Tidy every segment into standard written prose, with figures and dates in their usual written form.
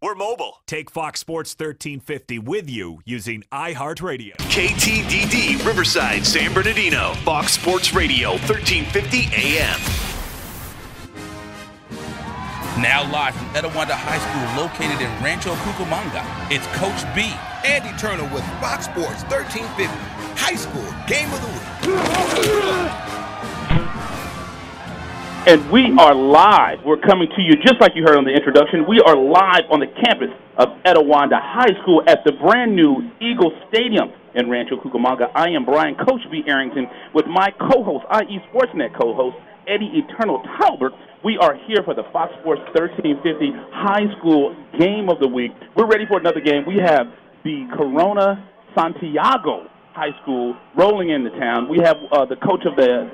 We're mobile. Take Fox Sports 1350 with you using iHeartRadio. KTDD Riverside, San Bernardino. Fox Sports Radio, 1350 AM. Now live from Etiwanda High School located in Rancho, Cucamonga, it's Coach B. Andy Turner with Fox Sports 1350, High School Game of the Week. And we are live. We're coming to you, just like you heard on the introduction, we are live on the campus of Etiwanda High School at the brand-new Eagle Stadium in Rancho, Cucamonga. I am Brian, Coach B. Arrington, with my co-host, i.e. Sportsnet co-host, Eddie Eternal Talbert. We are here for the Fox Sports 1350 High School Game of the Week. We're ready for another game. We have the Corona Santiago High School rolling into town. We have the coach of the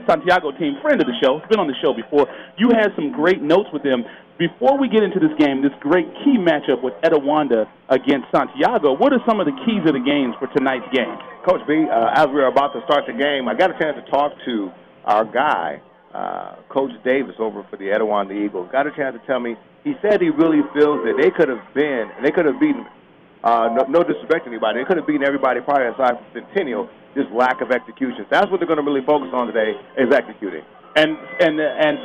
Santiago team, friend of the show, been on the show before. You had some great notes with him. Before we get into this game, this great key matchup with Etiwanda against Santiago, what are some of the keys of the games for tonight's game? Coach B, as we were about to start the game, I got a chance to talk to our guy, Coach Davis, over for the Etiwanda Eagles. Got a chance to tell me, he said he really feels that they could have beaten, no disrespect to anybody, they could have beaten everybody probably aside from Centennial, just lack of execution. That's what they're going to really focus on today, is executing. And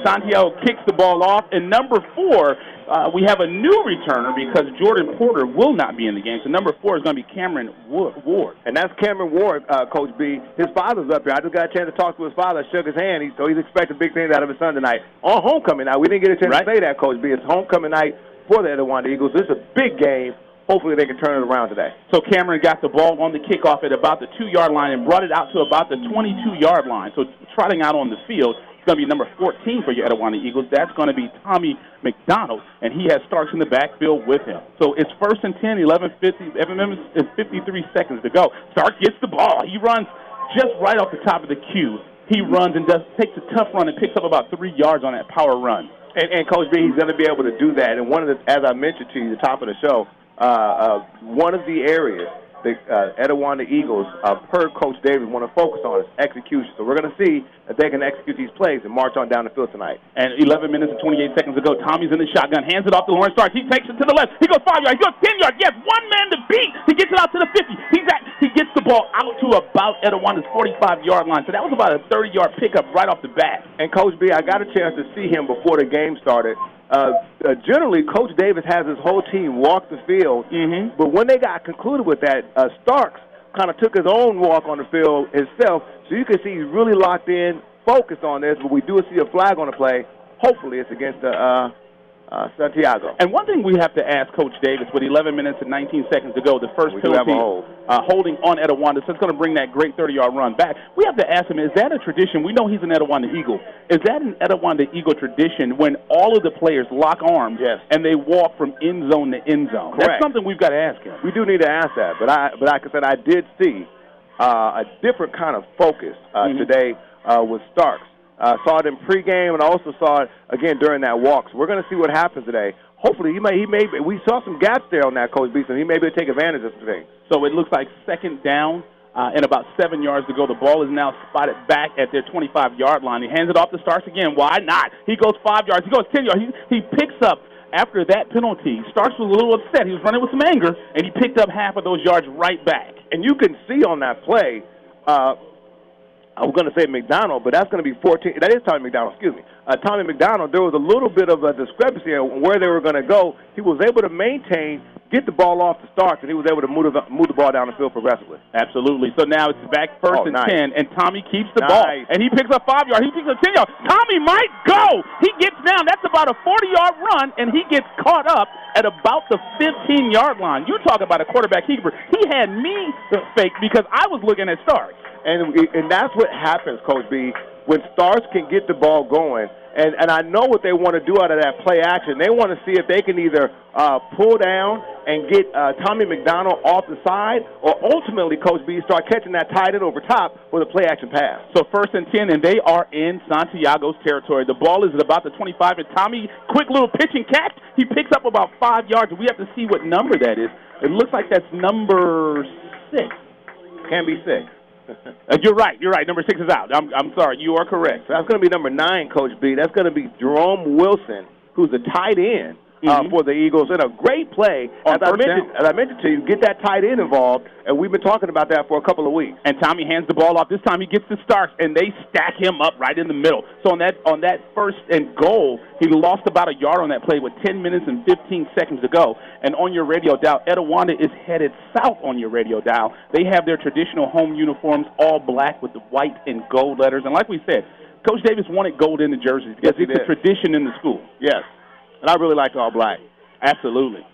Santiago kicks the ball off. And number 4, we have a new returner because Jordan Porter will not be in the game. So number 4 is going to be Cameron Ward. And that's Cameron Ward, Coach B. His father's up here. I just got a chance to talk to his father. I shook his hand. So he's expecting big things out of his son tonight. On homecoming night. We didn't get a chance to say that, Coach B. It's homecoming night for the Etiwanda Eagles. This is a big game. Hopefully they can turn it around today. So Cameron got the ball on the kickoff at about the 2-yard line and brought it out to about the 22-yard line. So trotting out on the field, it's going to be number 14 for your Etiwanda Eagles. That's going to be Tommy McDonald, and he has Starks in the backfield with him. So it's 1st and 10, 53 seconds to go. Starks gets the ball. He runs just right off the top of the queue. He runs and takes a tough run and picks up about 3 yards on that power run. And Coach B, he's going to be able to do that. And one of the, as I mentioned to you at the top of the show, one of the areas the Etiwanda Eagles, per Coach Davis, want to focus on is execution. So we're going to see if they can execute these plays and march on down the field tonight. And 11 minutes and 28 seconds ago, Tommy's in the shotgun, hands it off to Lawrence Starks. He takes it to the left. He goes 5 yards. He goes 10 yards. Yes, one man to beat. He gets it out to the 50. He gets the ball out to about Etiwanda's 45-yard line. So that was about a 30-yard pickup right off the bat. And Coach B, I got a chance to see him before the game started. Generally, Coach Davis has his whole team walk the field, but when they got concluded with that, Starks kind of took his own walk on the field himself, so you can see he's really locked in, focused on this, but we do see a flag on the play. Hopefully it's against Santiago. And one thing we have to ask Coach Davis, with 11 minutes and 19 seconds to go, the first penalty, holding on Etiwanda, so it's going to bring that great 30-yard run back. We have to ask him, is that a tradition? We know he's an Etiwanda Eagle. Is that an Etiwanda Eagle tradition when all of the players lock arms and they walk from end zone to end zone? Correct. That's something we've got to ask him. We do need to ask that, but like I said, I did see a different kind of focus today with Starks. Saw it in pregame, and I also saw it again during that walk. So we're going to see what happens today. Hopefully, we saw some gaps there on that, Coach B, so he may be able to take advantage of some things. So it looks like second down and about 7 yards to go. The ball is now spotted back at their 25-yard line. He hands it off to Starks again. Why not? He goes 5 yards. He goes 10 yards. He picks up, after that penalty, Starks was a little upset. He was running with some anger, and he picked up half of those yards right back. And you can see on that play, I was going to say McDonald, but that's going to be 14. That is Tommy McDonald, excuse me. Tommy McDonald, there was a little bit of a discrepancy on where they were going to go. He was able to maintain, get the ball off the Starks, and he was able to move the ball down the field progressively. Absolutely. So now it's back 1st and 10, and Tommy keeps the ball. And he picks up 5 yards. He picks up 10 yards. Tommy might go. He gets down. That's about a 40-yard run, and he gets caught up at about the 15-yard line. You talk about a quarterback keeper. He had me fake because I was looking at Starks. And that's what happens, Coach B, when Starks can get the ball going. And I know what they want to do out of that play action. They want to see if they can either pull down and get Tommy McDonald off the side, or ultimately, Coach B, start catching that tight end over top for the play action pass. So 1st and 10, and they are in Santiago's territory. The ball is at about the 25, and Tommy, quick little pitch and catch. He picks up about 5 yards, and we have to see what number that is. It looks like that's number 6. Can be 6. You're right. Number 6 is out. I'm sorry. You are correct. So that's going to be number 9, Coach B. That's going to be Jerome Wilson, who's a tight end for the Eagles, and a great play. As I mentioned to you, get that tight end involved, and we've been talking about that for a couple of weeks. And Tommy hands the ball off. This time he gets to Starks, and they stack him up right in the middle. So on that first and goal, he lost about a yard on that play with 10 minutes and 15 seconds to go. And on your radio dial, Etiwanda is headed south on your radio dial. They have their traditional home uniforms, all black with the white and gold letters. And like we said, Coach Davis wanted gold in the jerseys because it's a tradition in the school. Yes. And I really like all black. Absolutely.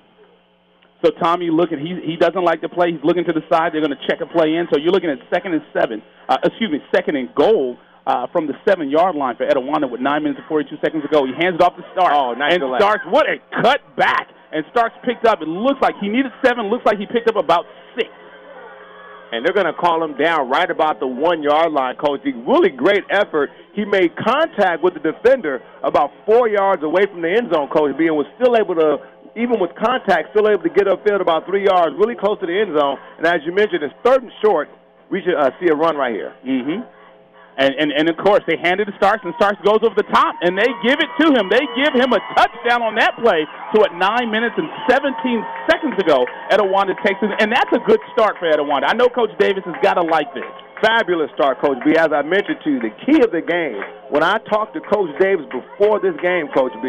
So Tommy he doesn't like the play. He's looking to the side. They're going to check a play in. So you're looking at second and goal from the 7-yard line for Etiwanda with 9 minutes and 42 seconds to go. He hands it off to Starks. Oh, nice. And Starks, what a cut back. And Starks picked up, it looks like he needed 7. Looks like he picked up about 6. And they're going to call him down right about the 1-yard line, Coach. Really great effort. He made contact with the defender about 4 yards away from the end zone, Coach B, and was still able to, even with contact, still able to get upfield about 3 yards, really close to the end zone. And as you mentioned, it's 3rd and short. We should see a run right here. Mm-hmm. And of course, they hand it to Starks, and Starks goes over the top, and they give it to him. They give him a touchdown on that play. So at 9 minutes and 17 seconds ago, Etiwanda takes it, and that's a good start for Etiwanda. I know Coach Davis has got to like this. Fabulous start, Coach B. As I mentioned to you, the key of the game, when I talked to Coach Davis before this game, Coach B,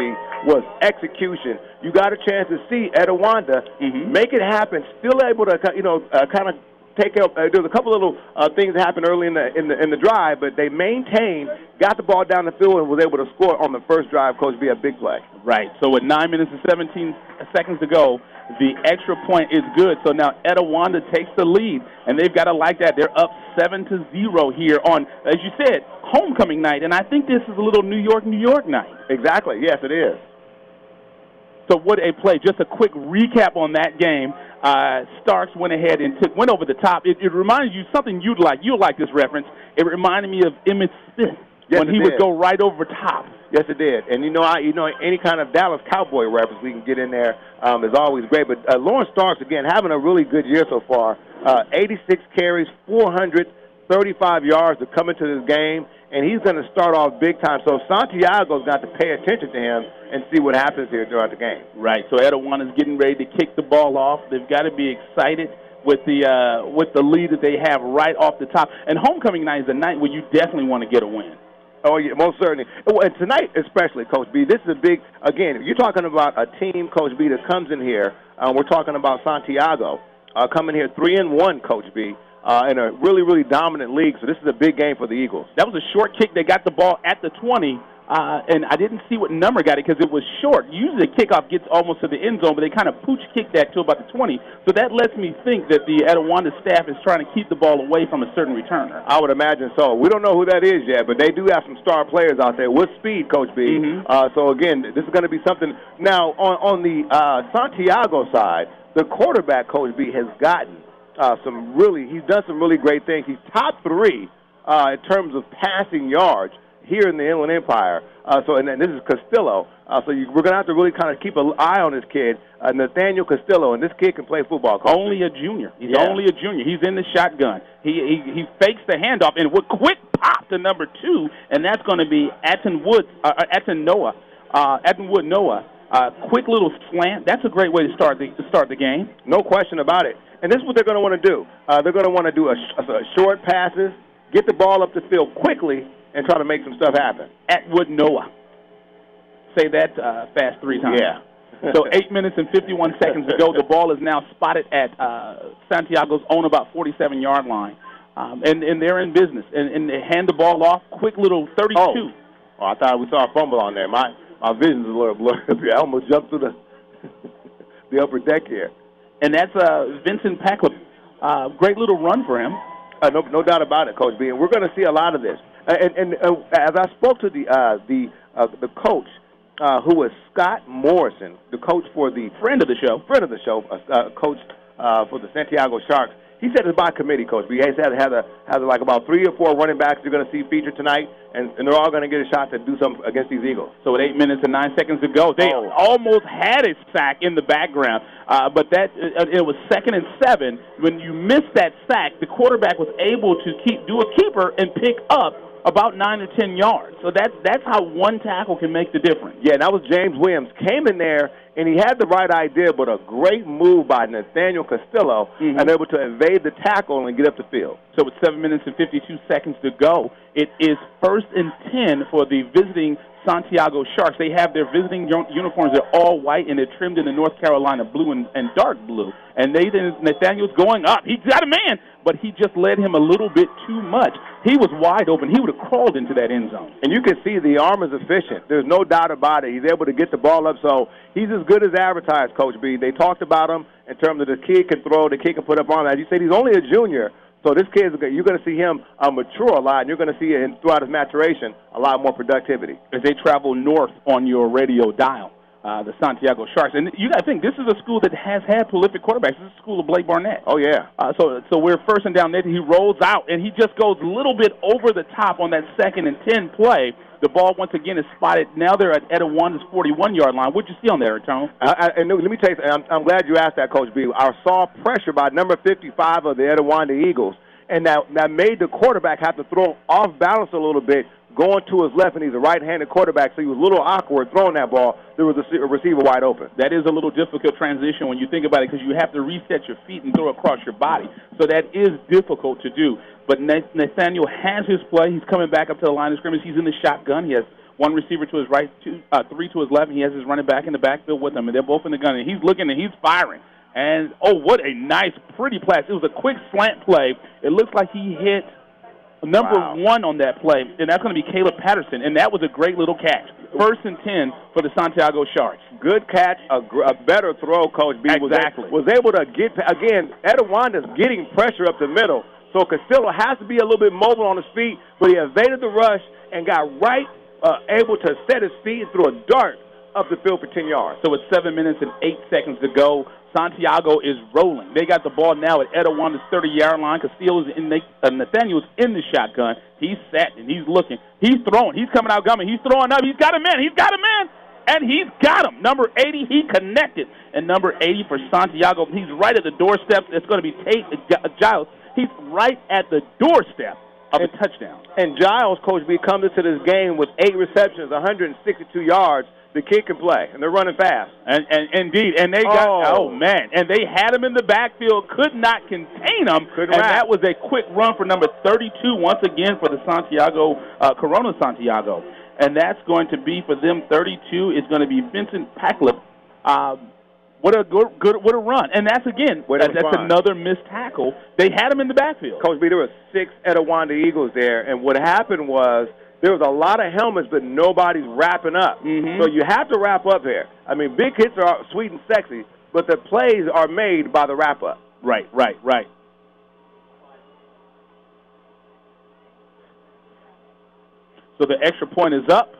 was execution. You got a chance to see Etiwanda make it happen, still able to, kind of take up. There's a couple little things that happened early in the drive, but they maintained, got the ball down the field, and was able to score on the first drive. Coach B, a big play. Right. So with 9 minutes and 17 seconds to go, the extra point is good. So now Etiwanda takes the lead, and they've got to like that. They're up 7-0 here on, as you said, homecoming night, and I think this is a little New York night. Exactly. Yes, it is. So what a play. Just a quick recap on that game. Starks went ahead and went over the top. It reminded you something you'd like. You'll like this reference. It reminded me of Emmitt Smith when he would go right over top. Yes, it did. And, any kind of Dallas Cowboy reference we can get in there is always great. But Lawrence Starks, again, having a really good year so far. 86 carries, 435 yards to come into this game. And he's going to start off big time. So Santiago's got to pay attention to him and see what happens here throughout the game. Right. So Etiwanda's getting ready to kick the ball off. They've got to be excited with the lead that they have right off the top. And homecoming night is a night where you definitely want to get a win. Oh, yeah, most certainly. And tonight especially, Coach B, this is a big, again, if you're talking about a team, Coach B, that comes in here, we're talking about Santiago coming here 3-1, Coach B. In a really, really dominant league. So this is a big game for the Eagles. That was a short kick. They got the ball at the 20, and I didn't see what number got it because it was short. Usually the kickoff gets almost to the end zone, but they kind of pooch kicked that to about the 20. So that lets me think that the Etiwanda staff is trying to keep the ball away from a certain returner. I would imagine so. We don't know who that is yet, but they do have some star players out there with speed, Coach B. So, again, this is going to be something. Now, on the Santiago side, the quarterback, Coach B, has gotten he's done some really great things. He's top 3 in terms of passing yards here in the Inland Empire. And this is Castillo. We're going to have to really kind of keep an eye on this kid, Nathaniel Castillo, and this kid can play football. Only a junior. He's only a junior. He's in the shotgun. He fakes the handoff and with quick pop to number 2, and that's going to be Attenwood Noah. Quick little slant. That's a great way to start the game. No question about it. And this is what they're going to want to do. They're going to want to do a short passes, get the ball up the field quickly, and try to make some stuff happen. Atwood Noah. Say that fast 3 times. Yeah. So 8 minutes and 51 seconds to go. The ball is now spotted at Santiago's own about 47-yard line. And they're in business. And they hand the ball off. Quick little 32. Oh, I thought we saw a fumble on there. My vision's a little blurry. I almost jumped through the upper deck here. And that's Vincent Packlip. Great little run for him. No doubt about it, Coach B. And we're going to see a lot of this. And as I spoke to the coach, who was Scott Morrison, the coach for the friend of the show, coach for the Santiago Sharks. He said it's by committee, Coach B. He said has like about 3 or 4 running backs you're going to see featured tonight, and they're all going to get a shot to do something against these Eagles. So with 8 minutes and 9 seconds to go, they almost had a sack in the background, but it was 2nd and 7. When you missed that sack, the quarterback was able to do a keeper and pick up about 9 or 10 yards. So that's how one tackle can make the difference. Yeah, and that was James Williams. Came in there, and he had the right idea, but a great move by Nathaniel Castillo, and able to evade the tackle and get up the field. So with 7 minutes and 52 seconds to go, it is 1st and 10 for the visiting Santiago Sharks. They have their visiting uniforms. They're all white, and they're trimmed in the North Carolina blue and dark blue. And Nathaniel's going up. He got a man, but he just led him a little bit too much. He was wide open. He would have crawled into that end zone. And you can see the arm is efficient. There's no doubt about it. He's able to get the ball up, so he's as good as advertised, Coach B. They talked about him in terms of the kid can throw, the kid can put up arm. As you said, he's only a junior. So this kid, you're going to see him mature a lot, and you're going to see him throughout his maturation a lot more productivity. As they travel north on your radio dial, the Santiago Sharks. And you got to think, this is a school that has had prolific quarterbacks. This is the school of Blake Barnett. Oh, yeah. So we're 1st and down there. He rolls out, and he just goes a little bit over the top on that 2nd and 10 play. The ball, once again, is spotted. Now they're at Etiwanda's 41-yard line. What'd you see on there, Tone? And let me tell you something. I'm glad you asked that, Coach B. I saw pressure by number 55 of the Etiwanda Eagles. And that made the quarterback have to throw off balance a little bit, going to his left, and he's a right-handed quarterback, so he was a little awkward throwing that ball. There was a receiver wide open. That is a little difficult transition when you think about it, because you have to reset your feet and throw across your body. So that is difficult to do. But Nathaniel has his play. He's coming back up to the line of scrimmage. He's in the shotgun. He has one receiver to his right, three to his left, and he has his running back in the backfield with him, and they're both in the gun. And he's looking, and he's firing. And, oh, what a nice, pretty pass. It was a quick slant play. It looks like he hit number 1 on that play, and that's going to be Caleb Patterson, and that was a great little catch. 1st and 10 for the Santiago Sharks. Good catch, a better throw, Coach B. Exactly. Was able to get, again, Etiwanda's getting pressure up the middle, so Castillo has to be a little bit mobile on his feet, but he evaded the rush and got able to set his feet and threw a dart up the field for 10 yards. So with 7 minutes and 8 seconds to go, Santiago is rolling. They got the ball now at Etiwanda's 30-yard line. Castillo's Nathaniel's in the shotgun. He's set, and he's looking. He's throwing. He's coming out gumming. He's throwing up. He's got a man. He's got a man. And he's got him. Number 80, he connected. And number 80 for Santiago, he's right at the doorstep. It's going to be Giles. He's right at the doorstep of a touchdown. And Giles, Coach B, comes into this game with 8 receptions, 162 yards. The kid can play, and they're running fast. And indeed, and they got, man, and they had him in the backfield, could not contain him, that was a quick run for number 32 once again for the Santiago, Corona Santiago. And that's going to be, for them, 32 is going to be Vincent Packlip. What a run. And that's, again, that's another missed tackle. They had him in the backfield. Coach B, there were 6 Etiwanda Eagles there, and what happened was, there was a lot of helmets, but nobody's wrapping up. So you have to wrap up here. I mean, big hits are sweet and sexy, but the plays are made by the wrap-up. Right. So the extra point is up.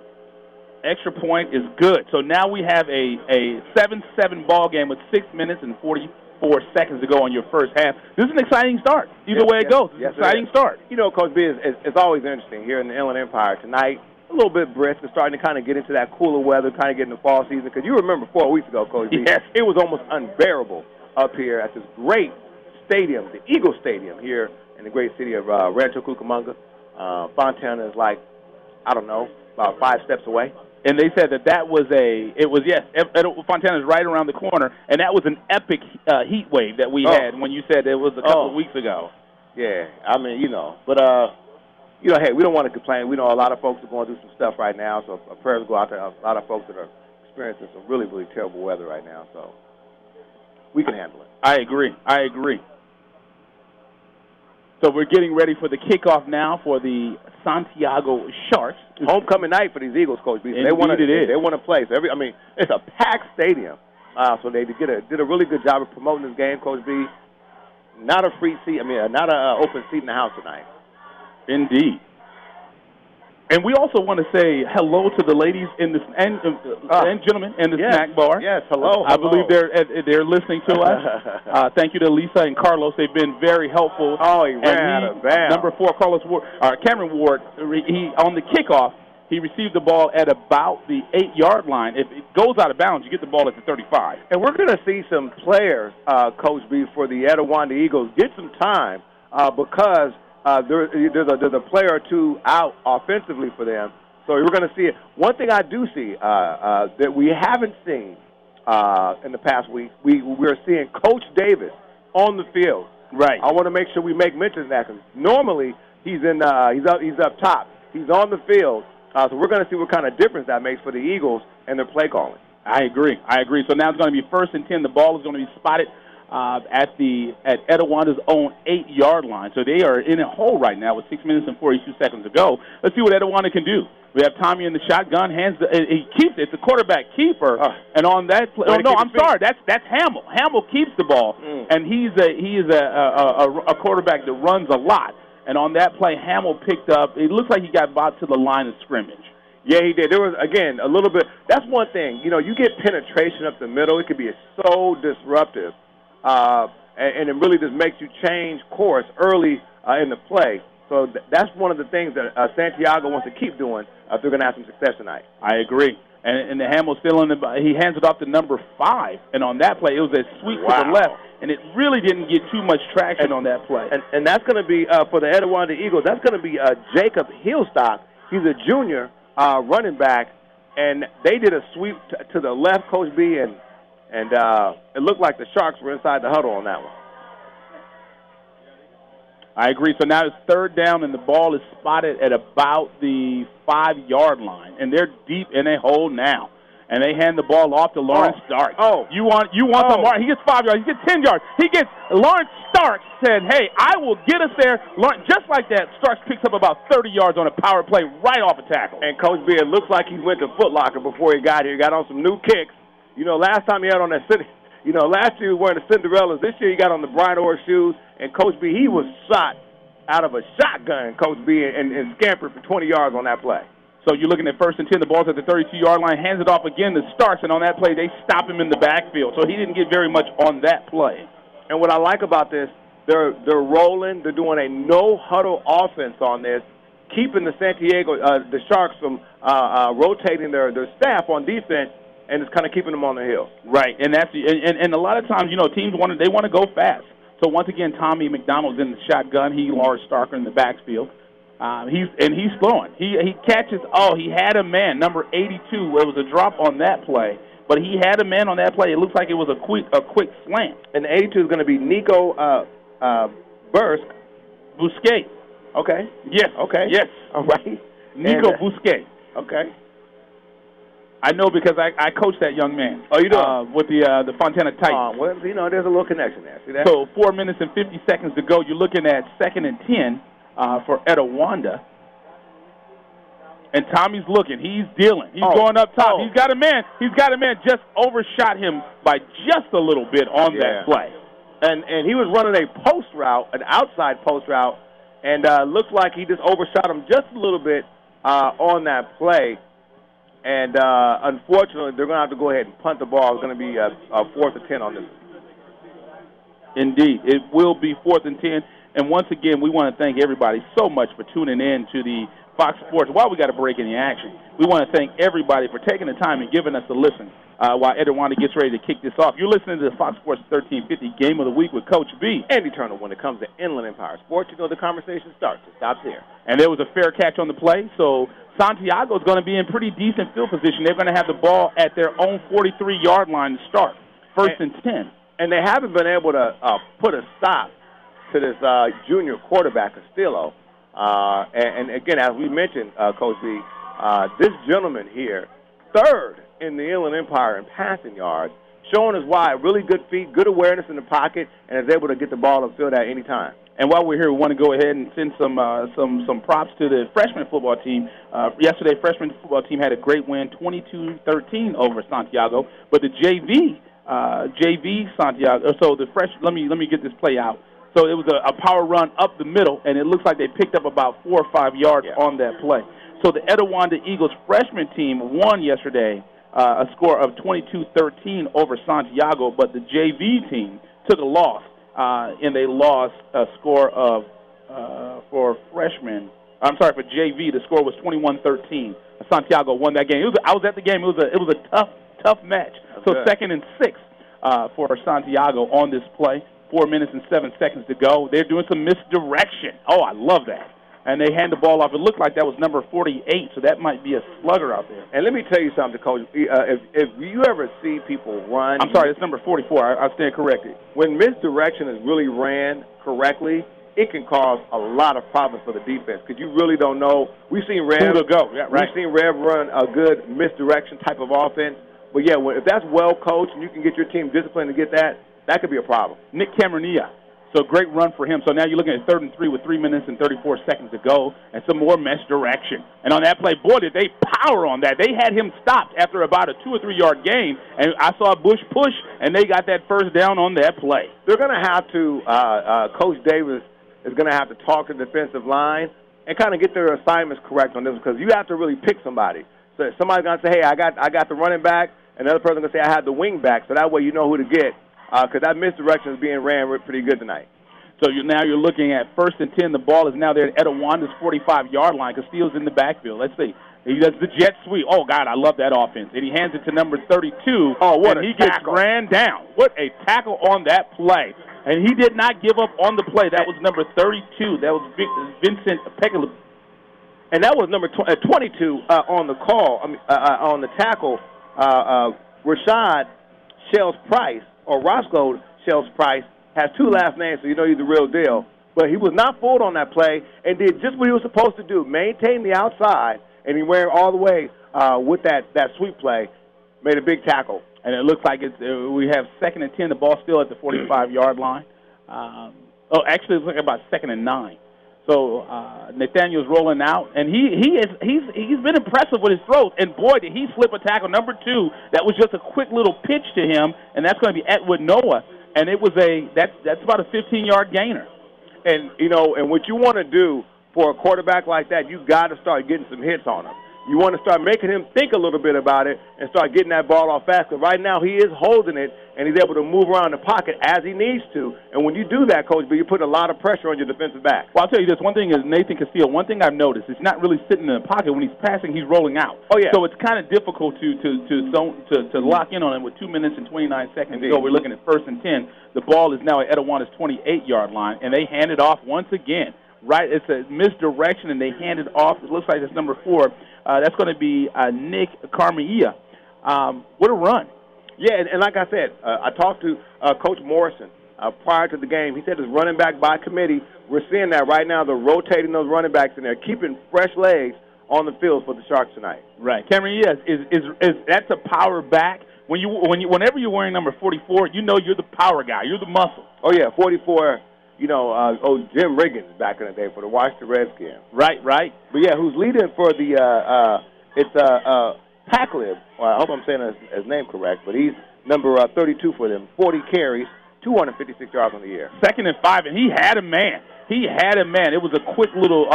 Extra point is good. So now we have a 7-7 ball game with 6 minutes and 44 seconds to go on your first half. This is an exciting start. Either way it goes, it's an exciting start. You know, Coach B, it's always interesting here in the Inland Empire. Tonight, a little bit brisk. We're starting to kind of get into that cooler weather, kind of get into fall season. Because you remember 4 weeks ago, Coach B, it was almost unbearable up here at this great stadium, the Eagle Stadium here in the great city of Rancho Cucamonga. Fontana is like, I don't know, about 5 steps away. And they said that was Fontana's right around the corner, and that was an epic heat wave that we had when you said it was a couple of weeks ago. Yeah, I mean, but, hey, we don't want to complain. We know a lot of folks are going through some stuff right now, so our prayers go out to a lot of folks that are experiencing some really, really terrible weather right now, so we can handle it. I agree. So we're getting ready for the kickoff now for the Santiago Sharks. Homecoming night for these Eagles, Coach B. So they want to play. So it's a packed stadium. So they did a really good job of promoting this game, Coach B. Not an open seat in the house tonight. Indeed. And we also want to say hello to the ladies in the and gentlemen in the snack bar. Yes, hello. I believe they're listening to us. Thank you to Lisa and Carlos. They've been very helpful. Oh, he ran out of bounds. Number 4, Carlos Ward, Cameron Ward. He on the kickoff. He received the ball at about the 8-yard line. If it goes out of bounds, you get the ball at the 35. And we're going to see some players, Coach B, for the Etiwanda Eagles get some time because there's a player or two out offensively for them. So we're going to see it. One thing I do see that we haven't seen in the past week, we're seeing Coach Davis on the field. Right. I want to make sure we make mention of that because normally he's up top. He's on the field. So we're going to see what kind of difference that makes for the Eagles and their play calling. I agree. So now it's going to be 1st and 10. The ball is going to be spotted at Etiwanda's own 8-yard line. So they are in a hole right now with 6 minutes and 42 seconds to go. Let's see what Etiwanda can do. We have Tommy in the shotgun. He keeps it. It's a quarterback keeper. And on that play, that's Hamill. Hamill keeps the ball, and he is a quarterback that runs a lot. And on that play, Hamill picked up. It looks like he got about to the line of scrimmage. Yeah, he did. There was, again, a little bit. That's one thing. You know, you get penetration up the middle. It could be so disruptive. And it really just makes you change course early in the play. So that's one of the things that Santiago wants to keep doing if they're going to have some success tonight. I agree. And the Hamill's still in he hands it off to number 5. And on that play, it was a sweep to the left. And it really didn't get too much traction on that play. And that's going to be, for the Etiwanda Eagles, that's going to be Jacob Hillstock. He's a junior running back. And they did a sweep to the left, Coach B, and it looked like the Sharks were inside the huddle on that one. I agree. So now it's 3rd down, and the ball is spotted at about the 5-yard line, and they're deep in a hole now. And they hand the ball off to Lawrence Starks. You want some more? He gets 5 yards. He gets 10 yards. Lawrence Starks said, "Hey, I will get us there." Just like that, Starks picks up about 30 yards on a power play right off a tackle. And Coach B, it looks like he went to Foot Locker before he got here. He got on some new kicks. You know, last time he had on that city. You know, last year he was wearing the Cinderellas. This year he got on the Brian Orr shoes. And Coach B, he was shot out of a shotgun, Coach B, and scampered for 20 yards on that play. So you're looking at 1st and 10. The ball's at the 32-yard line. Hands it off again to Starks, and on that play they stop him in the backfield. So he didn't get very much on that play. And what I like about this, they're rolling. They're doing a no-huddle offense on this, keeping the the Sharks from rotating their staff on defense, and it's kind of keeping them on the hill. Right, and and a lot of times, you know, teams want to go fast. So once again, Tommy McDonald's in the shotgun. Lawrence Starker in the backfield. He's throwing. He catches. He had a man, number 82. It was a drop on that play, but he had a man on that play. It looks like it was a quick slant. And the 82 is going to be Nico Busquet. Okay. Yes. Okay. Yes. All right. Nico Busquet. Okay. I know because I coached that young man. Oh, you do? With the Fontana Titans. Well, you know, there's a little connection there. See that? So 4 minutes and 50 seconds to go. You're looking at 2nd and 10 for Etiwanda. And Tommy's looking. He's dealing. He's going up top. He's got a man. Just overshot him by just a little bit on that play. And he was running a post route, an outside post route, and looks like he just overshot him just a little bit on that play. And unfortunately, they're going to have to go ahead and punt the ball. It's going to be a 4th and 10 on this. Indeed. It will be 4th and 10. And once again, we want to thank everybody so much for tuning in to the Fox Sports. While we got a break in the action, we want to thank everybody for taking the time and giving us a listen while Etiwanda gets ready to kick this off. You're listening to the Fox Sports 1350 Game of the Week with Coach B. And Eternal, when it comes to Inland Empire Sports, you know the conversation starts. It stops here. And there was a fair catch on the play, so Santiago is going to be in pretty decent field position. They're going to have the ball at their own 43-yard line to start, 1st and 10. And they haven't been able to put a stop to this junior quarterback, Castillo. And again, as we mentioned, Coach B, this gentleman here, 3rd in the Inland Empire in passing yards, showing us why. Really good feet, good awareness in the pocket, and is able to get the ball upfield at any time. And while we're here, we want to go ahead and send some props to the freshman football team. Yesterday, freshman football team had a great win, 22-13 over Santiago. But the JV Santiago. So the let me get this play out. So it was a power run up the middle, and it looks like they picked up about 4 or 5 yards on that play. So the Etiwanda Eagles freshman team won yesterday a score of 22-13 over Santiago, but the JV team took a loss, and they lost a score of, for JV, the score was 21-13. Santiago won that game. I was at the game. It was a tough match. So 2nd and 6 for Santiago on this play. 4 minutes and 7 seconds to go. They're doing some misdirection. Oh, I love that. And they hand the ball off. It looked like that was number 48, so that might be a slugger out there. And let me tell you something, Coach. If you ever see people run... I'm sorry, it's number 44. I stand corrected. When misdirection is really ran correctly, it can cause a lot of problems for the defense because you really don't know. We've seen Rev run a good misdirection type of offense. But, yeah, if that's well coached and you can get your team disciplined to get that, that could be a problem. Nick Cameronia. So great run for him. So now you're looking at 3rd and 3 with 3 minutes and 34 seconds to go and some more misdirection. And on that play, boy, did they power on that. They had him stopped after about a 2 or 3 yard gain, and I saw Bush push, and they got that first down on that play. They're going to have to, Coach Davis is going to have to talk to the defensive line and kind of get their assignments correct on this because you have to really pick somebody. So somebody's going to say, hey, I got the running back, and the other person going to say, I had the wing back, so that way you know who to get. Because that misdirection is being ran pretty good tonight. So now you're looking at 1st and 10. The ball is now there at Etiwanda's 45-yard line. Castillo's in the backfield. Let's see. He does the jet sweep. Oh, God, I love that offense. And he hands it to number 32. Oh, what and a he tackle. Gets ran down. What a tackle on that play. And he did not give up on the play. That was number 32. That was Vincent Pekala. And that was number 22 on the call, on the tackle, Rashad Shells Price. Or Roscoe Shells Price has 2 last names, so you know he's the real deal. But he was not fooled on that play and did just what he was supposed to do, maintain the outside, and he ran all the way with that sweep play, made a big tackle. And it looks like we have 2nd and 10, the ball still at the 45-yard line. Actually, it's like about 2nd and 9. So Nathaniel's rolling out, and he's been impressive with his throws. And boy, did he slip a tackle. Number 2, that was just a quick little pitch to him, and that's going to be Atwood Noah. And it was that's about a 15-yard gainer. And and what you want to do for a quarterback like that, you got to start getting some hits on him. You want to start making him think a little bit about it and start getting that ball off fast. Because right now he is holding it, and he's able to move around the pocket as he needs to. And when you do that, Coach B, you put a lot of pressure on your defensive back. Well, I'll tell you this. One thing is Nathan Castillo, one thing I've noticed, it's not really sitting in the pocket. When he's passing, he's rolling out. Oh, yeah. So it's kind of difficult to lock in on him with 2 minutes and 29 seconds to go. We're looking at 1st and 10. The ball is now at Etiwanda's 28-yard line, and they hand it off once again. Right, it's a misdirection, and they hand it off. It looks like it's number 4. That's going to be Nick Carmilla. What a run. Yeah, and like I said, I talked to Coach Morrison prior to the game. He said it's running back by committee. We're seeing that right now. They're rotating those running backs in there, keeping fresh legs on the field for the Sharks tonight. Right. Carmilla is that's a power back. Whenever you're wearing number 44, you know you're the power guy. You're the muscle. Oh, yeah, 44. Jim Riggins back in the day for the Washington Redskins. Right. But, yeah, who's leading for the it's Packlib. Well, I hope I'm saying his name correct, but he's number 32 for them, 40 carries, 256 yards on the year. 2nd and 5, and he had a man. It was a quick little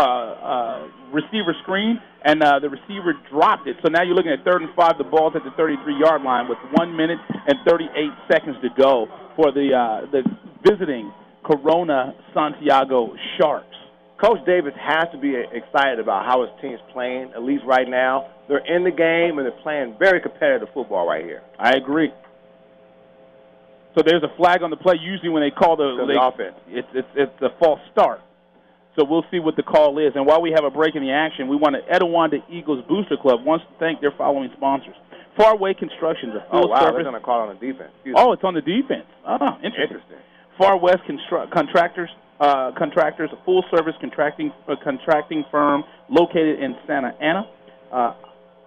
receiver screen, and the receiver dropped it. So now you're looking at 3rd and 5. The ball's at the 33-yard line with 1 minute and 38 seconds to go for the visiting Corona Santiago Sharks. Coach Davis has to be excited about how his team's playing, at least right now. They're in the game, and they're playing very competitive football right here. I agree. So there's a flag on the play. Usually when they call the offense, it's a false start. So we'll see what the call is. And while we have a break in the action, we want to Etiwanda Eagles Booster Club wants to thank their following sponsors. Fairway Construction, the full service. They're going to call it on the defense. It's on the defense. Oh, interesting. Far West Contractors, a full-service contracting firm located in Santa Ana.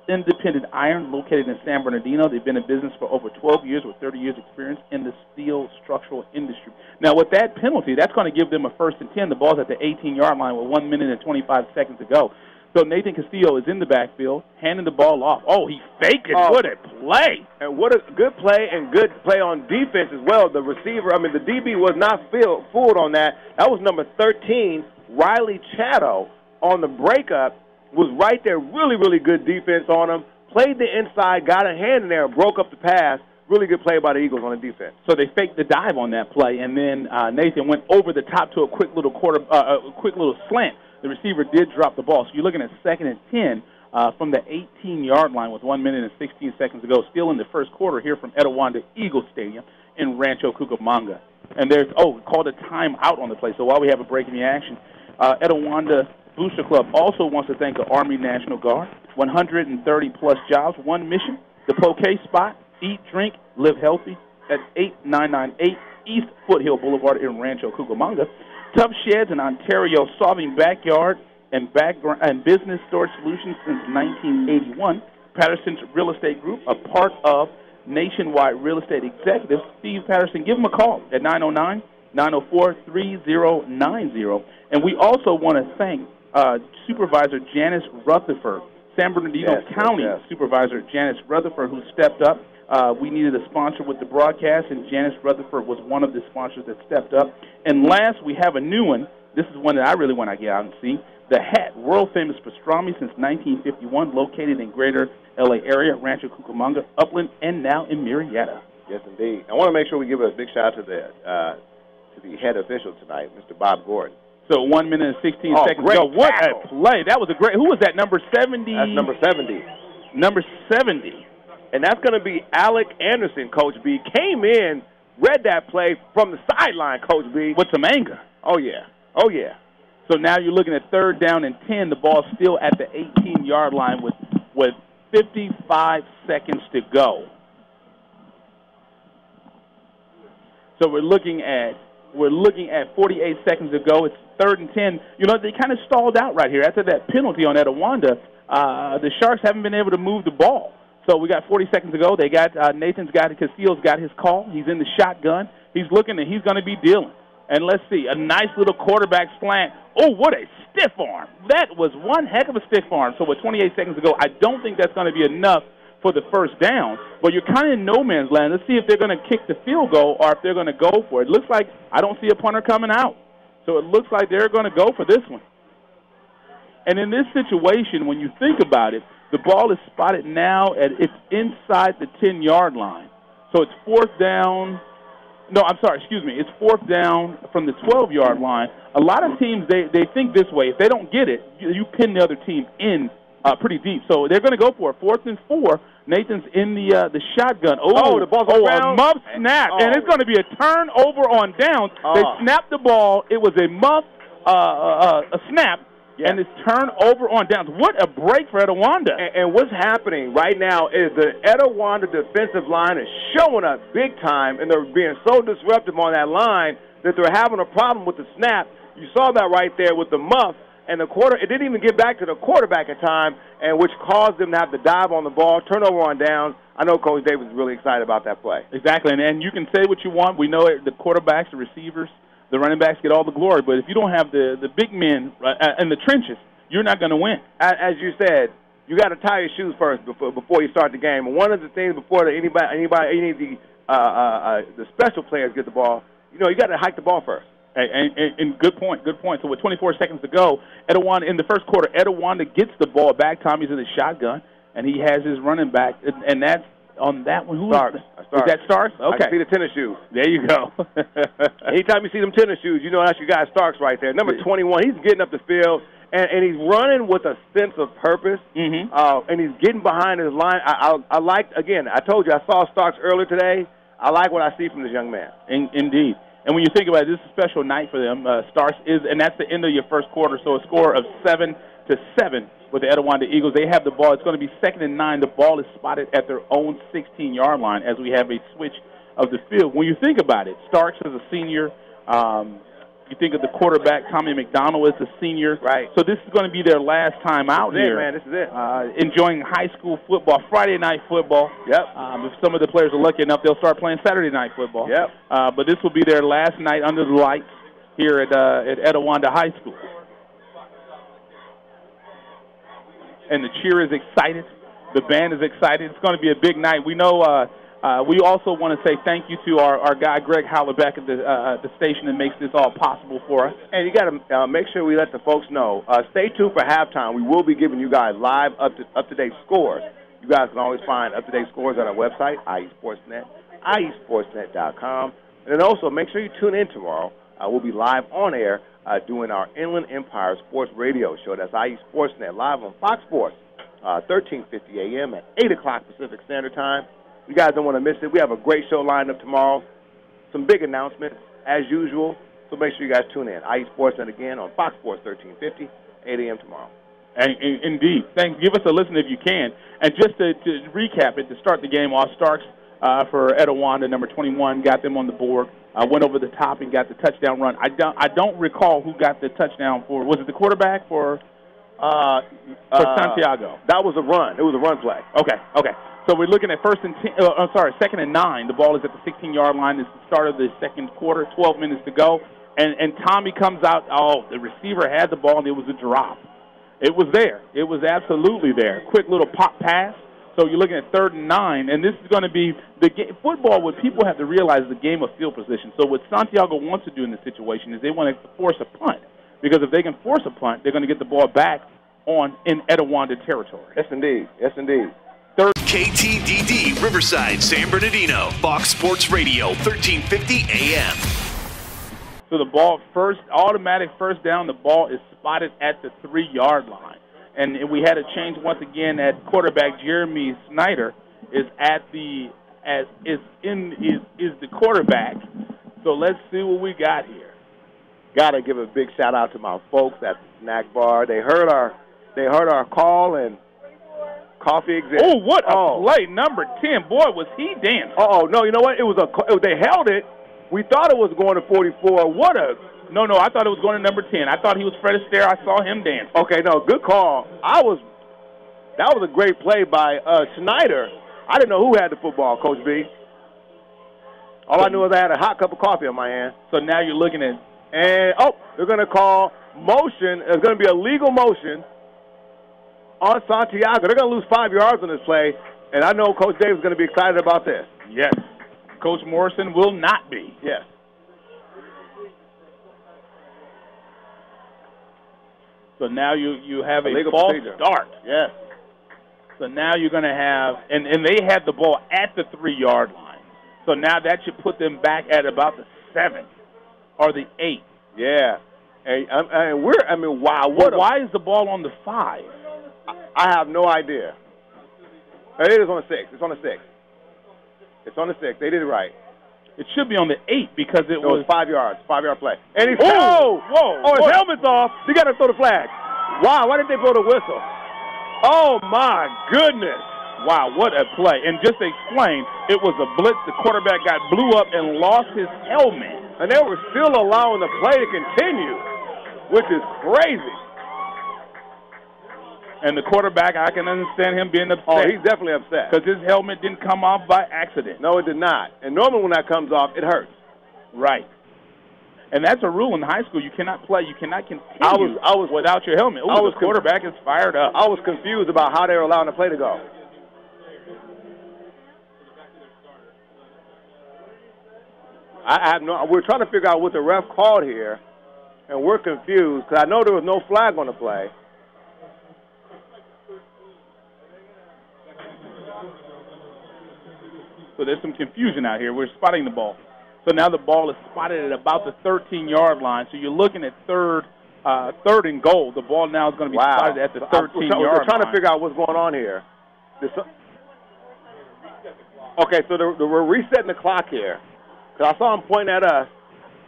Independent Iron, located in San Bernardino. They've been in business for over 12 years with 30 years experience in the steel structural industry. Now, with that penalty, that's going to give them a 1st and 10. The ball's at the 18-yard line with 1 minute and 25 seconds to go. So Nathan Castillo is in the backfield, handing the ball off. Oh, he faked it. What a play. And what a good play, and good play on defense as well. The receiver, the DB was not fooled on that. That was number 13, Riley Chatto, on the breakup, was right there. Really, really good defense on him. Played the inside, got a hand in there, broke up the pass. Really good play by the Eagles on the defense. So they faked the dive on that play, and then Nathan went over the top to a quick little slant. The receiver did drop the ball. So you're looking at 2nd and 10 from the 18-yard line with 1 minute and 16 seconds to go. Still in the first quarter here from Etiwanda Eagle Stadium in Rancho Cucamonga. And there's, called a timeout on the play. So while we have a break in the action, Etiwanda Booster Club also wants to thank the Army National Guard. 130-plus jobs, one mission, the Poke spot, eat, drink, live healthy at 8998 East Foothill Boulevard in Rancho Cucamonga. Tough Sheds in Ontario, solving backyard and business storage solutions since 1981. Patterson's Real Estate Group, a part of Nationwide Real Estate Executives. Steve Patterson, give him a call at 909-904-3090. And we also want to thank Supervisor Janice Rutherford, San Bernardino County Supervisor Janice Rutherford, who stepped up. We needed a sponsor with the broadcast, and Janice Rutherford was one of the sponsors that stepped up. And last, we have a new one. This is one that I really want to get out and see. The Hat, world-famous pastrami since 1951, located in greater L.A. area, Rancho Cucamonga, Upland, and now in Murrieta. Yes, indeed. I want to make sure we give a big shout out to the head official tonight, Mr. Bob Gordon. So 1 minute and 16 seconds ago. What a play. That was a great – who was that, number 70? That's number 70. Number 70. And that's going to be Alec Anderson, Coach B. Came in, read that play from the sideline, Coach B. With some anger. Oh, yeah. Oh, yeah. So now you're looking at 3rd down and 10. The ball's still at the 18-yard line with 55 seconds to go. So we're looking at 48 seconds to go. It's 3rd and 10. You know, they kind of stalled out right here. After that penalty on Etiwanda, the Sharks haven't been able to move the ball. So we got 40 seconds to go. They got Castillo's got his call. He's in the shotgun. He's looking, and he's going to be dealing. And let's see, a nice little quarterback slant. Oh, what a stiff arm. That was one heck of a stiff arm. So with 28 seconds to go, I don't think that's going to be enough for the first down. But you're kind of in no man's land. Let's see if they're going to kick the field goal or if they're going to go for it. It looks like I don't see a punter coming out. So it looks like they're going to go for this one. And in this situation, when you think about it, the ball is spotted now it's inside the 10-yard line. So it's 4th down. No, I'm sorry, excuse me. It's 4th down from the 12-yard line. A lot of teams, they think this way. If they don't get it, you pin the other team in pretty deep. So they're going to go for it. 4th and 4. Nathan's in the shotgun. The ball's a muff snap. And it's going to be a turnover on downs. They snapped the ball. It was a muff a snap. Yes. And it's turnover on downs. What a break for Etiwanda. And what's happening right now is the Etiwanda defensive line is showing up big time, and they're being so disruptive on that line that they're having a problem with the snap. You saw that right there with the muff, and it didn't even get back to the quarterback in time, and which caused them to have to dive on the ball, turnover on downs. I know Coach Davis is really excited about that play. Exactly, and you can say what you want. We know it, the quarterbacks, the receivers, the running backs get all the glory, but if you don't have the big men in the trenches, you're not going to win. As you said, you got to tie your shoes first before you start the game. And one of the things before any of the special players get the ball, you got to hike the ball first. And good point. So with 24 seconds to go, Etiwanda in the first quarter, Etiwanda gets the ball back. Tommy's in the shotgun, and he has his running back, and that's on that one. Starks. Is that Starks? Okay. I can see the tennis shoes. There you go. Anytime you see them tennis shoes, that's your guy Starks right there. Number 21, he's getting up the field, and he's running with a sense of purpose, and he's getting behind his line. I like, again, I told you, I saw Starks earlier today. I like what I see from this young man. Indeed. And when you think about it, this is a special night for them. Starks and that's the end of your first quarter, so a score of 7-7 with the Etiwanda Eagles. They have the ball. It's going to be 2nd and 9. The ball is spotted at their own 16-yard line as we have a switch of the field. When you think about it, Starks is a senior. You think of the quarterback, Tommy McDonald, is a senior. Right. So this is going to be their last time out here. This is it. Enjoying high school football, Friday night football. Yep. If some of the players are lucky enough, they'll start playing Saturday night football. Yep. But this will be their last night under the lights here at Etiwanda High School. and the cheer is excited. The band is excited. It's going to be a big night. We know we also want to say thank you to our guy, Greg Howler, back at the station that makes this all possible for us. And you got to make sure we let the folks know. Stay tuned for halftime. We will be giving you guys live up-to-date scores. You guys can always find up-to-date scores on our website, IESportsNet, IESportsNet.com. And then also make sure you tune in tomorrow. We'll be live on air doing our Inland Empire Sports Radio show. That's IESportsNet live on Fox Sports, 1350 a.m. at 8 o'clock Pacific Standard Time. You guys don't want to miss it. We have a great show lined up tomorrow. Some big announcements, as usual. So make sure you guys tune in. IESportsNet again on Fox Sports 1350, 8 a.m. tomorrow. And indeed. Thanks. Give us a listen if you can. And just to recap it, to start the game off, Starks for Etiwanda, number 21, got them on the board. Went over the top and got the touchdown run. I don't recall who got the touchdown for. Was it the quarterback for Santiago? That was a run. It was a run play. Okay. So we're looking at second and 9. The ball is at the 16-yard line. It's the start of the second quarter, 12 minutes to go. And Tommy comes out. Oh, the receiver had the ball, and it was a drop. It was there. It was absolutely there. Quick little pop pass. So you're looking at 3rd and 9, and this is going to be the game. Football, what people have to realize is the game of field position. So what Santiago wants to do in this situation is they want to force a punt, because if they can force a punt, they're going to get the ball back in Etiwanda territory. Yes, indeed. Yes, indeed. KTDD Riverside, San Bernardino, Fox Sports Radio, 1350 AM. So the ball automatic first down. The ball is spotted at the 3-yard line. And we had a change once again at quarterback. Jeremy Snyder is the quarterback. So let's see what we got here. Got to give a big shout out to my folks at the snack bar. They heard our call, and coffee exists. Oh, what a play! Number 10, boy, was he dancing. No, you know what? They held it. We thought it was going to 44. No, I thought it was going to number 10. I thought he was Fred Astaire. I saw him dance. Okay, no, good call. That was a great play by Snyder. I didn't know who had the football, Coach B. All I knew was I had a hot cup of coffee in my hand. So now you're looking at, they're going to call motion. There's going to be a legal motion on Santiago. They're going to lose 5 yards on this play, and I know Coach Dave is going to be excited about this. Yes. Coach Morrison will not be. Yes. So now you have a false procedure. Start. Yes. So now you're going to have, and they had the ball at the 3-yard line. So now that should put them back at about the 7 or the 8. Yeah. Wow. Why is the ball on the 5? I have no idea. It is on the 6. It's on the 6. It's on the 6. They did it right. It should be on the 8 because it was 5 yards. 5-yard play. And he's his helmet's off. You got to throw the flag. Wow, why didn't they blow the whistle? Oh, my goodness. Wow, what a play. And just to explain, it was a blitz. The quarterback blew up and lost his helmet. And they were still allowing the play to continue, which is crazy. And the quarterback, I can understand him being upset. Oh, he's definitely upset. Because his helmet didn't come off by accident. No, it did not. And normally when that comes off, it hurts. Right. And that's a rule in high school. You cannot play. You cannot continue without your helmet. The quarterback is fired up. I was confused about how they were allowing the play to go. We're trying to figure out what the ref called here, and we're confused because I know there was no flag on the play. So there's some confusion out here. We're spotting the ball. So now the ball is spotted at about the 13-yard line. So you're looking at third and goal. The ball now is going to be spotted at the 13-yard line. We're trying to figure out what's going on here. Okay, so we're resetting the clock here. Because I saw him pointing at us.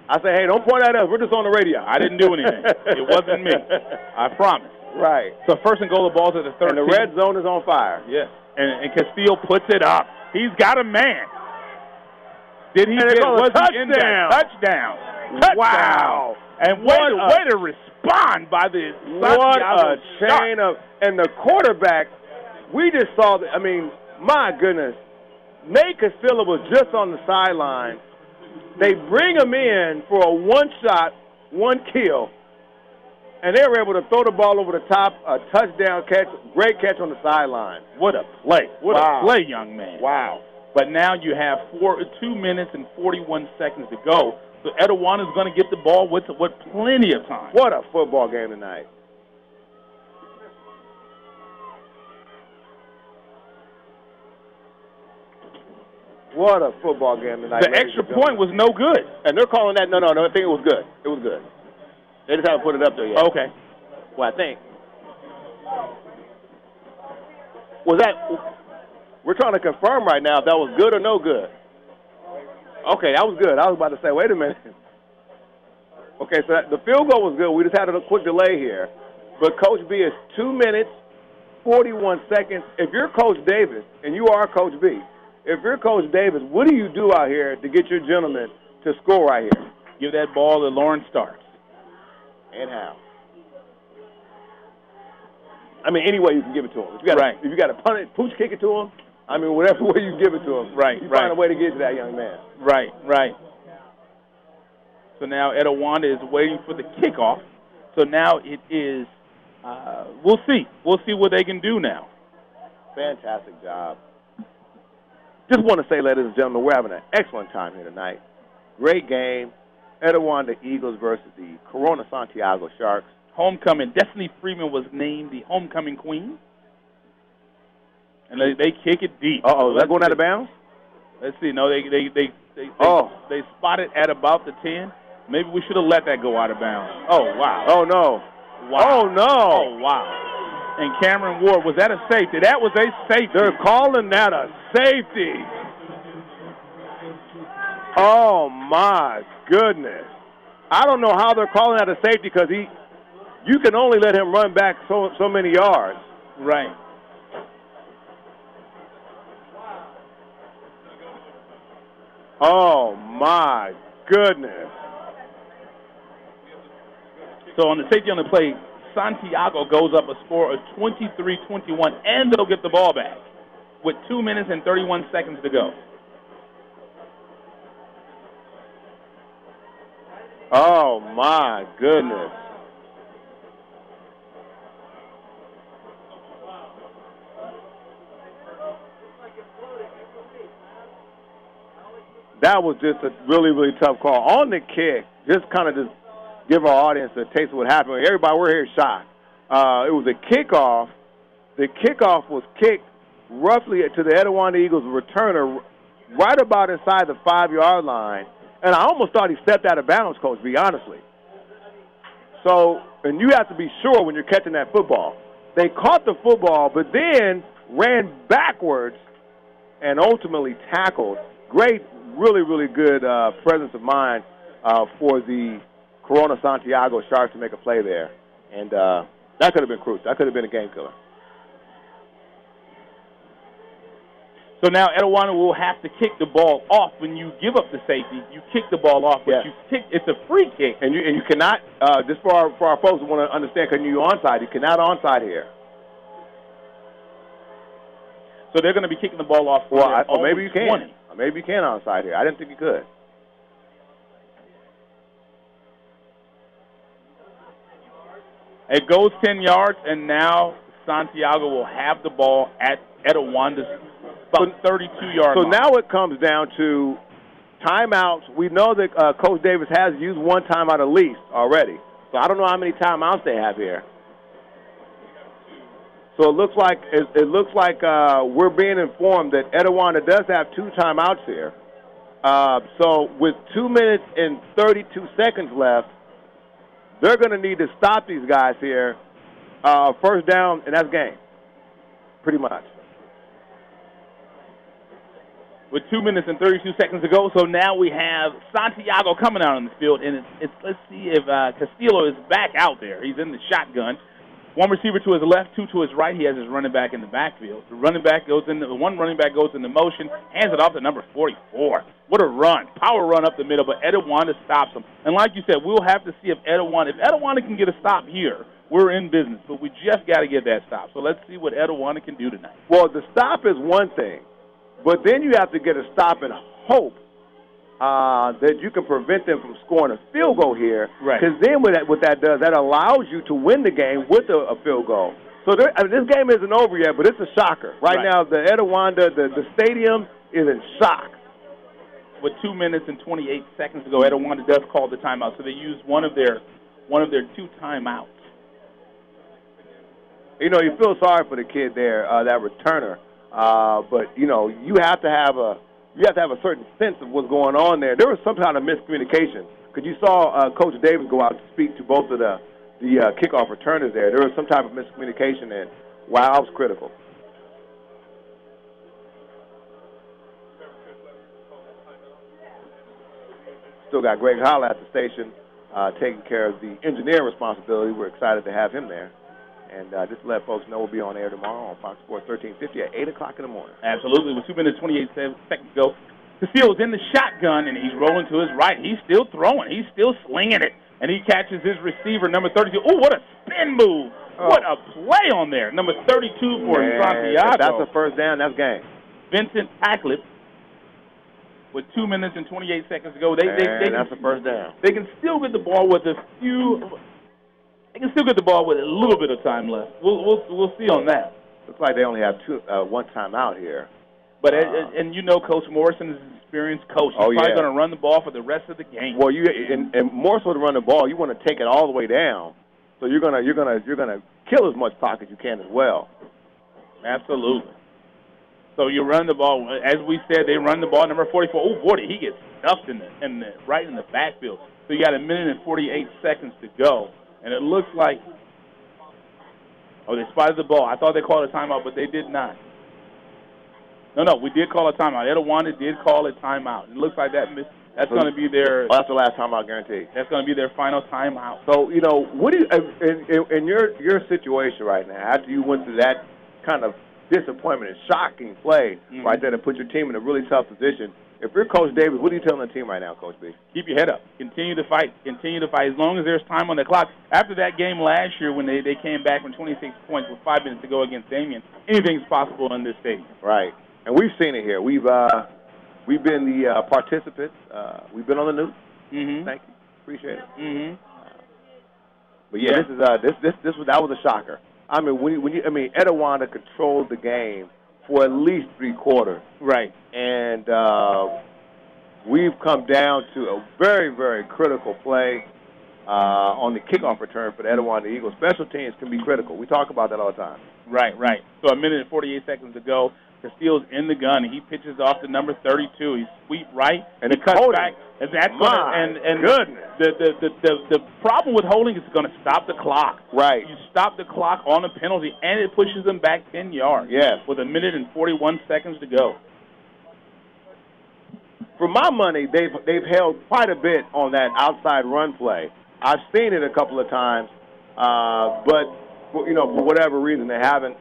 I said, hey, don't point at us. We're just on the radio. I didn't do anything. It wasn't me. I promise. Right. So first and goal, the ball's at the 13. And the red zone is on fire. Yes. And Castile puts it up. He's got a man. Did he get a touchdown? Touchdown. Wow. And way to respond by the What a chain of – and the quarterback, we just saw – my goodness. Nate Castillo was just on the sideline. They bring him in for a one-shot, one-kill. And they were able to throw the ball over the top, a touchdown catch, great catch on the sideline. What a play. What a play, young man. Wow. But now you have 2 minutes and 41 seconds to go. So Etiwanda is going to get the ball with plenty of time. What a football game tonight. What a football game tonight. The extra point was no good. And they're calling that, no, I think it was good. It was good. They just haven't put it up there yet. Okay. Well, I think. Was that, we're trying to confirm right now if that was good or no good. Okay, that was good. I was about to say, wait a minute. Okay, so the field goal was good. We just had a quick delay here. But Coach B is 2 minutes, 41 seconds. If you're Coach Davis, and you are Coach B, if you're Coach Davis, what do you do out here to get your gentleman to score right here? Give that ball to Lawrence Starks. And how? I mean, any way you can give it to him. If you got to punt it, pooch kick it to him, I mean, whatever way you give it to him. You find a way to get to that young man. Right. So now Etiwanda is waiting for the kickoff. So now it is, we'll see. We'll see what they can do now. Fantastic job. Just want to say, ladies and gentlemen, we're having an excellent time here tonight. Great game. Etiwanda Eagles versus the Corona Santiago Sharks. Homecoming. Destiny Freeman was named the homecoming queen. And they kick it deep. Uh-oh, is that going out of bounds? Let's see. No, they spot it at about the 10. Maybe we should have let that go out of bounds. Oh, wow. Oh, no. Wow. Oh, no. Oh, wow. And Cameron Ward, was that a safety? That was a safety. They're calling that a safety. Oh, my goodness. I don't know how they're calling that a safety because you can only let him run back so many yards. Right. Oh, my goodness. So on the safety on the play, Santiago goes up a score of 23-21, and they'll get the ball back with 2 minutes and 31 seconds to go. Oh, my goodness. That was just a really, really tough call. On the kick, just give our audience a taste of what happened. Everybody, we're here shocked. It was a kickoff. The kickoff was kicked roughly to the Etiwanda Eagles returner right about inside the 5-yard line. And I almost thought he stepped out of bounds, Coach B, honestly. So, and you have to be sure when you're catching that football. They caught the football, but then ran backwards and ultimately tackled. Great, really, really good presence of mind for the Corona Santiago Sharks to make a play there. And that could have been crucial. That could have been a game killer. So now Etiwanda will have to kick the ball off. When you give up the safety, you kick the ball off, but it's a free kick. And you cannot, just for our folks who want to understand, because you're onside, you cannot onside here. So they're going to be kicking the ball off. Or maybe you can. 20. Or maybe you can onside here. I didn't think you could. It goes 10 yards, and now Santiago will have the ball at Etiwanda's about 32-yard So line. now it comes down to timeouts. We know that Coach Davis has used one timeout at least already. So I don't know how many timeouts they have here. So it looks like we're being informed that Etiwanda does have 2 timeouts here. So with 2 minutes and 32 seconds left, they're going to need to stop these guys here. First down, and that's game, pretty much. With 2 minutes and 32 seconds to go, so now we have Santiago coming out on the field, and let's see if Castillo is back out there. He's in the shotgun. One receiver to his left, 2 to his right. He has his running back in the backfield. The running back goes in. One running back goes into motion, hands it off to number 44. What a run! Power run up the middle, but Etiwanda stops him. And like you said, we'll have to see if Etiwanda can get a stop here. We're in business, but we just got to get that stop. So let's see what Etiwanda can do tonight. Well, the stop is one thing, but then you have to get a stop and hope that you can prevent them from scoring a field goal here. Right. Because then what that does, that allows you to win the game with a field goal. So this game isn't over yet, but it's a shocker. Right now, the Etiwanda, the stadium is in shock. With 2 minutes and 28 seconds to go, Etiwanda does call the timeout. So they used one of their 2 timeouts. You know, you feel sorry for the kid there, that returner. But you know, you have to have a certain sense of what's going on there. There was some kind of miscommunication because you saw Coach Davis go out to speak to both of the kickoff returners there. There was some type of miscommunication, and wow, it was critical. Still got Greg Holla at the station taking care of the engineering responsibility. We're excited to have him there. And just to let folks know, we'll be on air tomorrow on Fox Sports 1350 at 8 o'clock in the morning. Absolutely. With 2 minutes, 28 seconds to go, Castillo's in the shotgun, and he's rolling to his right. He's still throwing. He's still slinging it. And he catches his receiver, number 32. Oh, what a spin move. Oh. What a play on there. Number 32 for Santiago. If that's a first down, that's game. Vincent Tacklip. With 2 minutes and 28 seconds to go, that's a first down. They can still get the ball with a few. They can still get the ball with a little bit of time left. We'll see on that. Looks like they only have one timeout here. But and you know, Coach Morrison is an experienced coach. He's probably going to run the ball for the rest of the game. Well, and more so to run the ball, you want to take it all the way down. So you're gonna kill as much clock as you can as well. Absolutely. So you run the ball, as we said, they run the ball. Number 44. Oh, boy, he gets stuffed right in the backfield. So you got 1 minute and 48 seconds to go. And it looks like, they spotted the ball. I thought they called a timeout, but they did not. No, we did call a timeout. Etiwanda did call a timeout. It looks like that's going to be their. That's the last timeout, guaranteed. That's going to be their final timeout. So you know, what do you in your situation right now? After you went through that kind of disappointment and shocking play right there to put your team in a really tough position. If you're Coach Davis, what are you telling the team right now, Coach B? Keep your head up. Continue to fight. Continue to fight as long as there's time on the clock. After that game last year when they came back from 26 points with 5 minutes to go against Damien, anything's possible in this stadium. Right. And we've seen it here. We've been the participants. We've been on the news. Mm-hmm. Thank you. Appreciate it. Mm-hmm. But that was a shocker. I mean, Etiwanda controlled the game for at least 3 quarters. Right. And we've come down to a very, very critical play on the kickoff return for the Etiwanda Eagles. Special teams can be critical. We talk about that all the time. Right. So 1 minute and 48 seconds to go. Castillo's in the gun, and he pitches off to number 32. He's sweep right, and he cuts holding. back. And that's goodness. The problem with holding is it's going to stop the clock. Right. You stop the clock on a penalty, and it pushes them back 10 yards. Yes. With 1 minute and 41 seconds to go. For my money, they've held quite a bit on that outside run play. I've seen it a couple of times, but for whatever reason, they haven't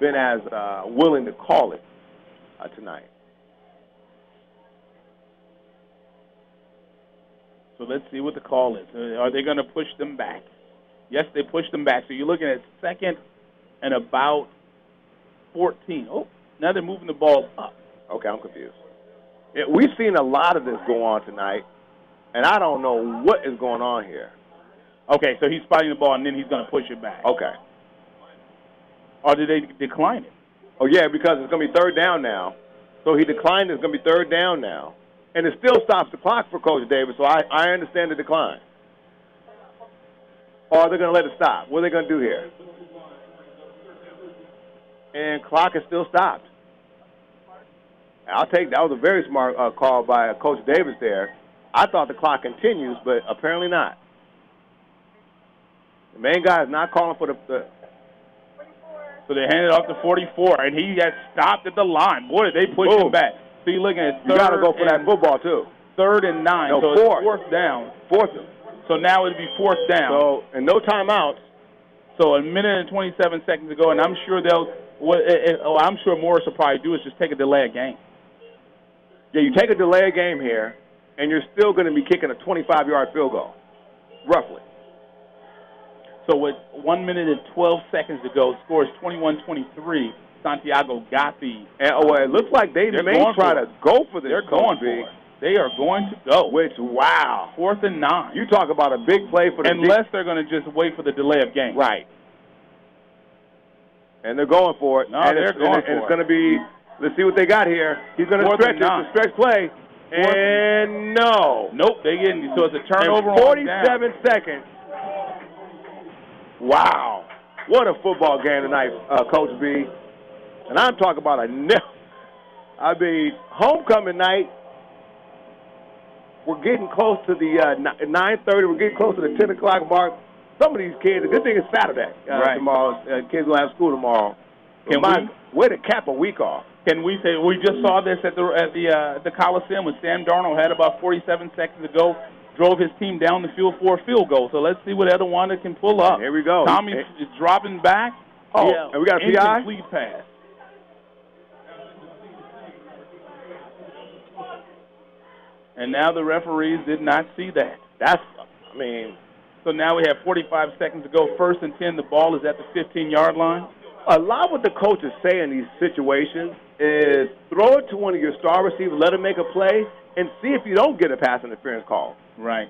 been as willing to call it tonight. So let's see what the call is. Are they going to push them back? Yes, they pushed them back. So you're looking at 2nd and about 14. Oh, now they're moving the ball up. Okay, I'm confused. We've seen a lot of this go on tonight, and I don't know what is going on here. Okay, so he's spotting the ball, and then he's going to push it back. Okay. Or did they decline it? Oh, yeah, because it's going to be 3rd down now. So he declined. It's going to be 3rd down now. And it still stops the clock for Coach Davis, so I understand the decline. Or are they going to let it stop? What are they going to do here? And clock is still stopped. That was a very smart call by Coach Davis there. I thought the clock continues, but apparently not. The main guy is not calling for the So they handed off to 44, and he got stopped at the line. Boy, did they push him back. So you're looking at 3rd. You got to go for that football, too. 3rd and 9. No, so 4th. It's 4th down. 4th. So now it'd be 4th down. So, and no timeouts. So 1 minute and 27 seconds to go, and I'm sure I'm sure Morris will probably do is just take a delay of game. Yeah, you take a delay of game here, and you're still going to be kicking a 25-yard field goal, roughly. So with 1 minute and 12 seconds to go, scores 21-23. Santiago got the. It looks like they may try to go for this. They're going for it. They are going to go. Which, wow. 4th and 9. You talk about a big play for the Unless they're going to just wait for the delay of game. Right. And they're going for it. No, they're going for it. And it's going to be, let's see what they got here. He's going to stretch it. It's a stretch play. And no. Nope, they getting, so it's a turnover and 47 seconds. Wow. What a football game tonight, Coach B. And I'm talking about homecoming night. We're getting close to the 9:30. We're getting close to the 10 o'clock mark. Some of these kids, the good thing is Saturday tomorrow. Kids will have school tomorrow. Way to cap a week off. Can we say we just saw this at the Coliseum when Sam Darnold had about 47 seconds to go, drove his team down the field for a field goal. So let's see what Etiwanda can pull up. Here we go. Tommy is dropping back. Oh, yeah. And we got a PI? Incomplete pass. And now the referees did not see that. So now we have 45 seconds to go. 1st and 10. The ball is at the 15-yard line. A lot of what the coaches say in these situations is throw it to one of your star receivers, let him make a play, and see if you don't get a pass interference call. Right.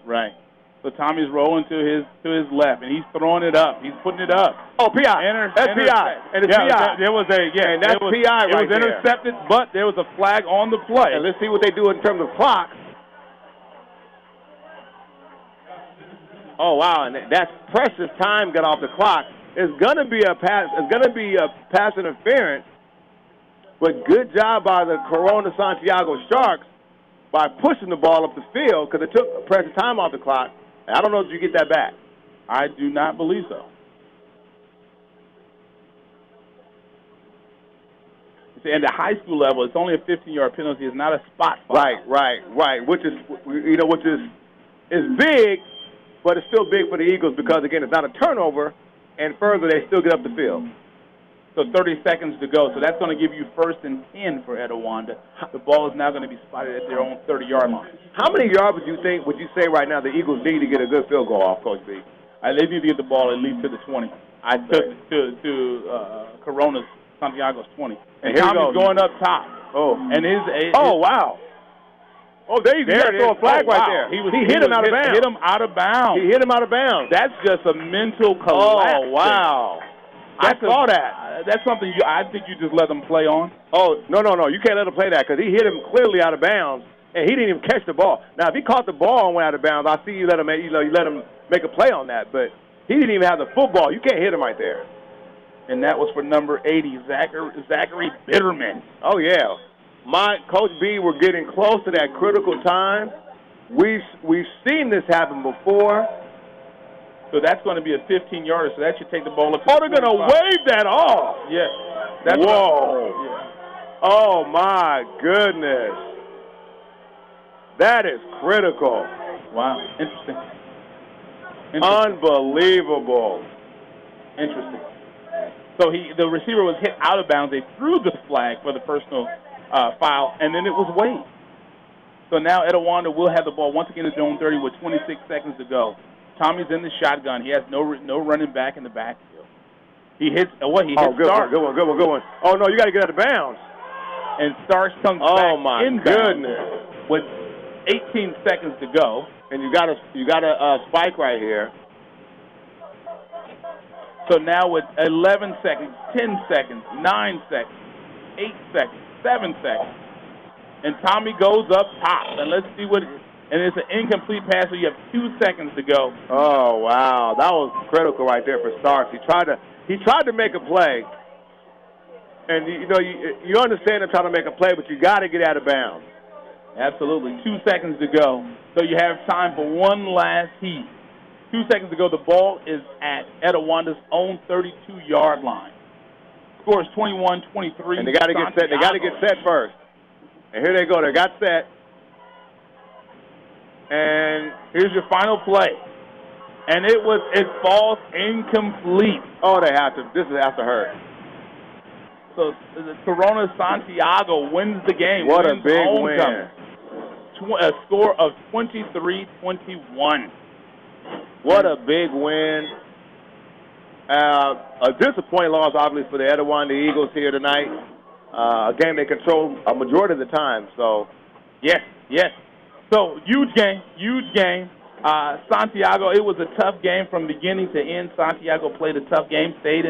So Tommy's rolling to his left, and he's throwing it up. He's putting it up. Oh, PI. That's PI. And it's PI. There was and that's PI right there. It was intercepted, but there was a flag on the play. And let's see what they do in terms of clock. Oh, wow, and that's precious time got off the clock. It's gonna be a pass interference, but good job by the Corona Santiago Sharks by pushing the ball up the field because it took precious time off the clock. And I don't know if you get that back. I do not believe so. And the high school level, it's only a 15-yard penalty. It's not a spot foul. Right. Which is big. But it's still big for the Eagles because, again, it's not a turnover, and further, they still get up the field. So 30 seconds to go. So that's going to give you 1st and 10 for Etiwanda. The ball is now going to be spotted at their own 30-yard line. How many yards would you say right now the Eagles need to get a good field goal off, Coach B? They need to get the ball at least to the 20. To Corona's Santiago's 20. And Tommy's going up top. Wow. Oh, there you go. Throw a flag right there. He hit him out of bounds. Hit him out of bounds. He hit him out of bounds. That's just a mental collapse. Oh, wow. I saw that. That's something I think you just let them play on. Oh, no. You can't let him play that because he hit him clearly out of bounds, and he didn't even catch the ball. Now, if he caught the ball and went out of bounds, I see you let him make a play on that, but he didn't even have the football. You can't hit him right there. And that was for number 80, Zachary Bitterman. Oh, yeah. Coach B, we're getting close to that critical time. We've seen this happen before. So that's going to be a 15-yarder, so that should take the ball up to they're going to wave that off. Yes. Whoa. Oh, my goodness. That is critical. Wow. Interesting. Unbelievable. Interesting. So the receiver was hit out of bounds. They threw the flag for the personal foul, and then it was waived. So now Etiwanda will have the ball once again at their own 30 with 26 seconds to go. Tommy's in the shotgun. He has no running back in the backfield. He hits Starks. Good one. Oh, no, you got to get out of bounds. And Starks comes back Oh, my goodness. With 18 seconds to go. And you got a spike right here. So now with 11 seconds, 10 seconds, 9 seconds, 8 seconds, 7 seconds. And Tommy goes up top. And let's see and it's an incomplete pass, so you have 2 seconds to go. Oh, wow. That was critical right there for Starks. He tried to make a play. And, you understand him trying to make a play, but you got to get out of bounds. Absolutely. 2 seconds to go. So you have time for one last heat. 2 seconds to go. The ball is at Etiwanda's own 32-yard line. Score is 21-23. And they got to get set. They got to get set first. And here they go. They got set. And here's your final play. And it falls incomplete. Oh, they have to. This has to hurt. So the Corona Santiago wins the game. What a big win. A score of 23-21. What a big win. A disappointing loss, obviously, for the Etiwanda Eagles here tonight. A game they control a majority of the time. So, yes. So, huge game. Santiago, it was a tough game from beginning to end. Santiago played a tough game, stayed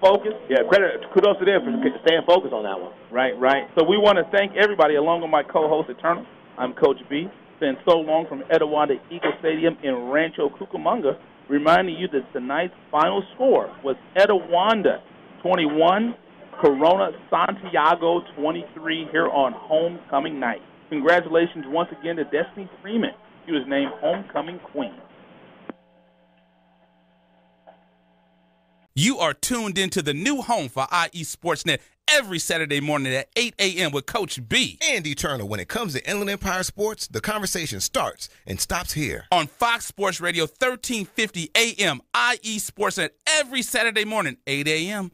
focused. Yeah, kudos to them for staying focused on that one. Right. So we want to thank everybody, along with my co-host, Eternal. I'm Coach B. It's been so long from Etiwanda Eagle Stadium in Rancho, Cucamonga, reminding you that tonight's final score was Etiwanda 21, Corona Santiago 23 here on homecoming night. Congratulations once again to Destiny Freeman. She was named Homecoming Queen. You are tuned into the new home for IE Sportsnet every Saturday morning at 8 a.m. with Coach B. And Eternal. When it comes to Inland Empire sports, the conversation starts and stops here. On Fox Sports Radio 1350 a.m. IE Sportsnet every Saturday morning, 8 a.m.